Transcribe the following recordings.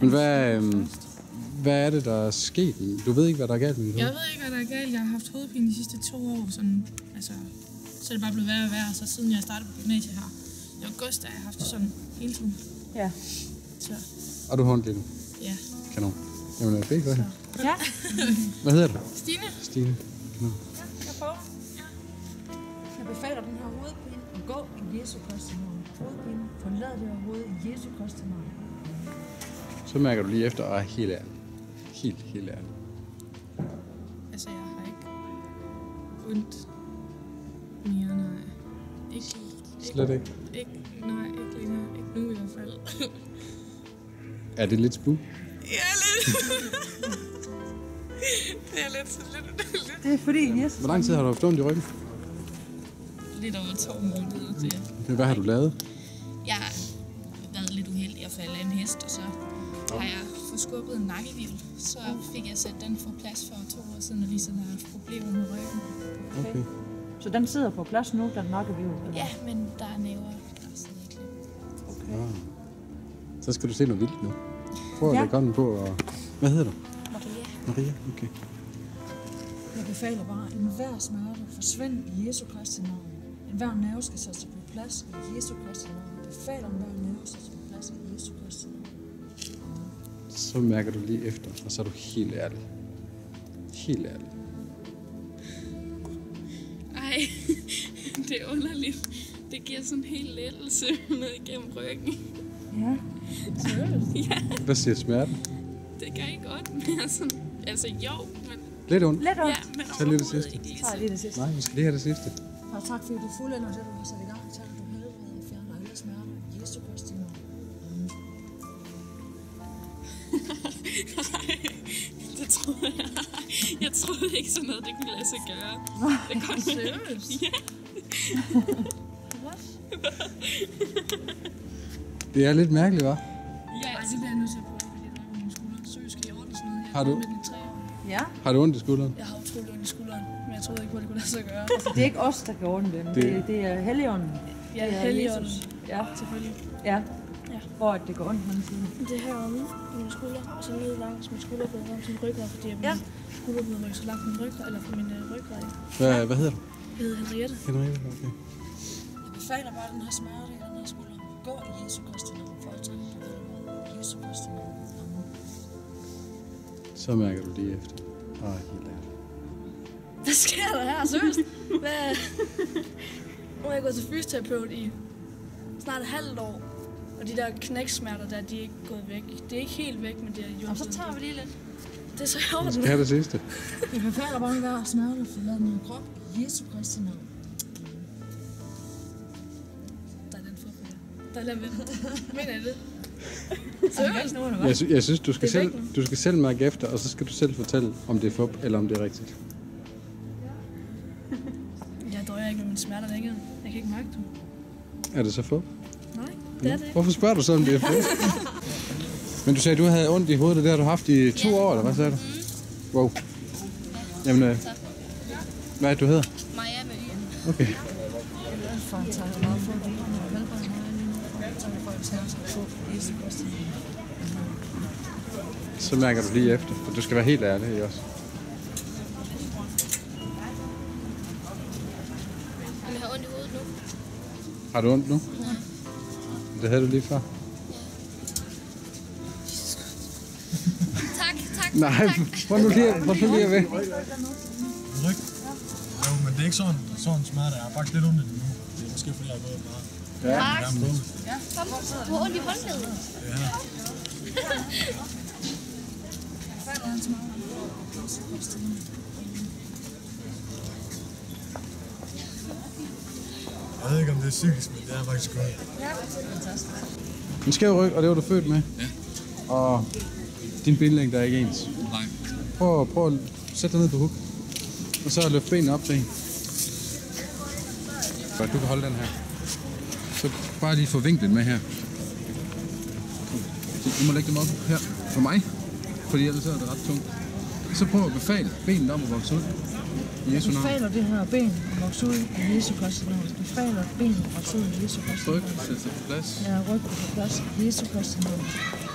Men hvad er det, der er sket? Du ved ikke, hvad der er galt med dit hoved? Jeg ved ikke, hvad der er galt. Jeg har haft hovedpine de sidste 2 år. Sådan, altså, så er det bare blevet værre og værre. Så siden jeg startede på gymnasiet her i august, har jeg haft det sådan hele tiden. Ja. Så. Og du har ondt i det? Ja. Kanon. Jamen, det er fint, Ja. Hvad hedder du? Stine. Stine. Kanon. Ja, jeg prøver. Ja. Jeg befaler den her hovedpine at gå i Jesu Kristi navn. Hovedpine, forlad det her hoved i Jesu Kristi navn. Så mærker du lige efter, og er helt ærlig. Helt ærlig. Altså, jeg har ikke ondt mere, nej. Ikke. Slet ikke? Nej, ikke længere. Ikke nu i hvert fald. Er det lidt spuk? Ja, lidt. Det er lidt. Det er fordi Jesus... Hvor lang tid har du haft ondt i ryggen? Lidt over 2 måneder til. Hvad har du lavet? Jeg har været lidt uheldig at falde af en hest, og så har jeg forskubbet en nakkevivel. Så fik jeg sat den på plads for 2 år siden, og lige sådan har haft problemer med ryggen. Okay. Så den sidder på plads nu, den nakkevivel? Ja, men der er næver, der sidder ikke lidt. Okay. Ja. Så skal du se noget vildt nu. Prøv at lægge hånden på, og... Hvad hedder du? Maria, okay. Jeg befaler bare, en hver smerte forsvind i Jesu Kristi navn. En hver nerve skal sætte sig på plads i Jesu Kristi navn. Jeg befaler, en hver nerve sætte sig på plads i Jesu Kristi navn. Så mærker du lige efter, og så er du helt ærlig. Helt ærlig. Ej, det er underligt. Det giver sådan en hel lettelse ned igennem ryggen. Ja, seriøst? Ja, Hvad siger smerten? det gør ikke ondt mere sådan. Altså jo, men... Lidt ondt? Lidt ondt. Ja, men Tag lige det overhovedet sidste. ikke lige Så er lige det sidste. Nej, vi skal lige have det sidste. Og tak fordi du fuldender det, du har sat i gang. Tak, at du helbreder og fjerner alle smerter i Jesu Kristi navn. Det troede jeg. Jeg troede ikke sådan noget, det kunne lade sig gøre. Det kom seriøst. Ja. Det er lidt mærkeligt, hva'? Ja, det bliver jeg nødt til at prøve, fordi der er på min skulder. Seriøst, kan I ordne sådan noget? Jeg Har du- med den i 3 år. Ja, Har du ondt i skulderen? Jeg har utrolig ondt i skulderen, men jeg troede ikke på, at det kunne lade sig gøre. altså det er ikke os, der kan ordne det, men det er Helligånden. Ja, Det er Helligånden. Jesus. Ja, Selvfølgelig. ja. Ja. Hvor at det går ondt, man siger. Det her omme i min skulder, og så ned langs min skulderblad, langs min ryggrad, fordi jeg min skulderblad rykker så langt på min ryggrad, eller på min ryggrad. Hvad hedder du? Jeg hedder Henriette. Henriette, okay. Jeg befaler bare den her smerte i den her skulder. Gå i Jesu Kristi navn, for at trække på helvede. I Jesu Kristi navn. Amen. Så mærker du lige efter. Helt ærligt. Hvad sker der her? Seriøst? Hvad? Nu har jeg gået til fysioterapeut i snart et halvt år. Og de der knæksmerter der, de er ikke gået væk. Det er ikke helt væk, men det er jo... Og så tager vi lige lidt. Det er så Vi hårdt. skal have det sidste. Jeg befaler bare hver smerte for lad min krop i Jesu Kristi navn. Der er den forfærd. Der er den ved. Mener jeg det? Seriøst? Jeg synes, du skal, Det er væk selv, du skal selv mærke efter, og så skal du selv fortælle, om det er fup, eller om det er rigtigt. Jeg døjer ikke med mine smerter længere. Jeg kan ikke mærke dem. Er det så fup? Nej, det er det ikke. Hvorfor spørger du så, om det er fup? Men du sagde, at du havde ondt i hovedet, og det har du haft i 2 år, eller hvad sagde du? Wow. Jamen, hvad er det, du hedder? Maja med Ian. Okay. Far, tak meget for, at du helbreder mig lige nu. Tak for, at jeg skal på Jesu Kristi navn. Så mærker du lige efter, for du skal være helt ærlig, ikke også? Jeg har ondt i hovedet nu. Har du ondt nu? Det havde du lige før. Tak. Nej, prøv nu lige at ved. Ryg? Jo, men det er ikke sådan smerte. Jeg har faktisk lidt ondt i det nu. Det er måske fordi, jeg har gået meget. Ja. Kom, du har ondt i håndledet. Ja. Jeg ved ikke, om det er psykisk, men det er faktisk godt. En skæv ryg, og det var du født med. Ja. Og din benlængde er ikke ens. Nej. Prøv at sætte dig ned på huk. Og så løft benene op til en. Godt, du kan holde den her. Så bare lige få vinklen med her. Du må lægge dem op her for mig, fordi ellers er det ret tungt. Så prøv at befale benene om at vokse ud. I Jesu navn. Befaler det her ben at vokse ud i Jesu Kristi navn. Befaler benet at vokse ud i Jesu Kristi Ryg, navn. sæt sig på plads. Ja, ryg på plads i Jesu Kristi navn.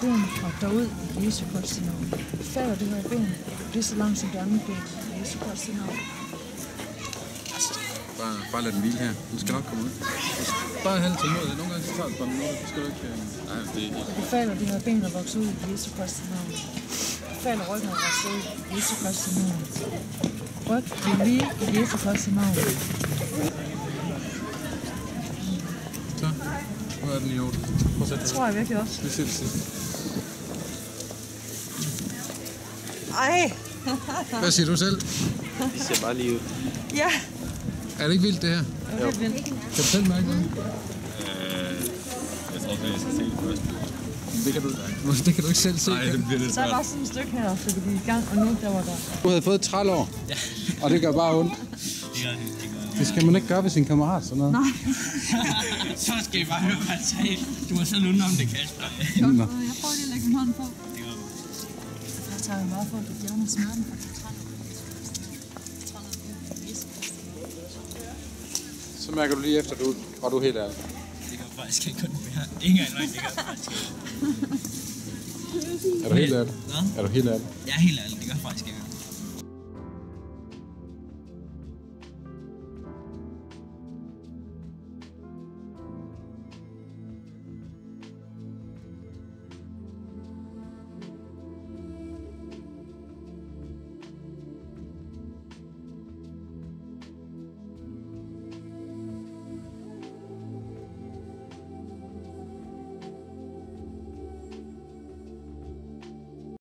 Ben og derud i Jesu Kristi navn. Befaler det her ben, det er så langt som det andet ben i Jesu Kristi navn. Bare lad den hvile her. Den skal nok komme ud. Bare halv til mod. Nogle gange så tager det bare minutter. Det skal du ikke... Nej, det er ikke... Befaler det her ben at vokse ud i Jesu Kristi navn. Befaler ryggen at vokse ud i Jesu Kristi navn. Ryg vil lige i Jesu Kristi navn. Så. Nu er den i orden. Prøv at sætte Det tror jeg virkelig også. Vi ser det sidste. Ej! Hvad siger du selv? Det ser bare lige ud. Ja! Er det ikke vildt, det her? Det er vildt. Kan du selv mærke noget? Jeg tror, jeg skal se det først. Det kan du, det kan du ikke selv se. Nej, det bliver lidt Så er svært. bare sådan et stykke her, så vi i gang, og nu der var der. Du havde fået 30 år, og det gør bare ondt. Det skal man ikke gøre ved sin kammerat, sådan noget. Nej. Så skal I bare høre, hvad jeg sagde. Du var sådan udenom det, Kasper. Nå. Jeg prøver lige at lægge min hånd på. Jeg tager meget for, at du fjerner smerten fra dit træn. Så mærker du lige efter, og du er helt ærlig. Det gør faktisk ikke kun mere. Ingen af det gør faktisk ikke. Er du helt ærlig? Nå? Er du helt ærlig? Jeg er helt ærlig, det gør faktisk ikke.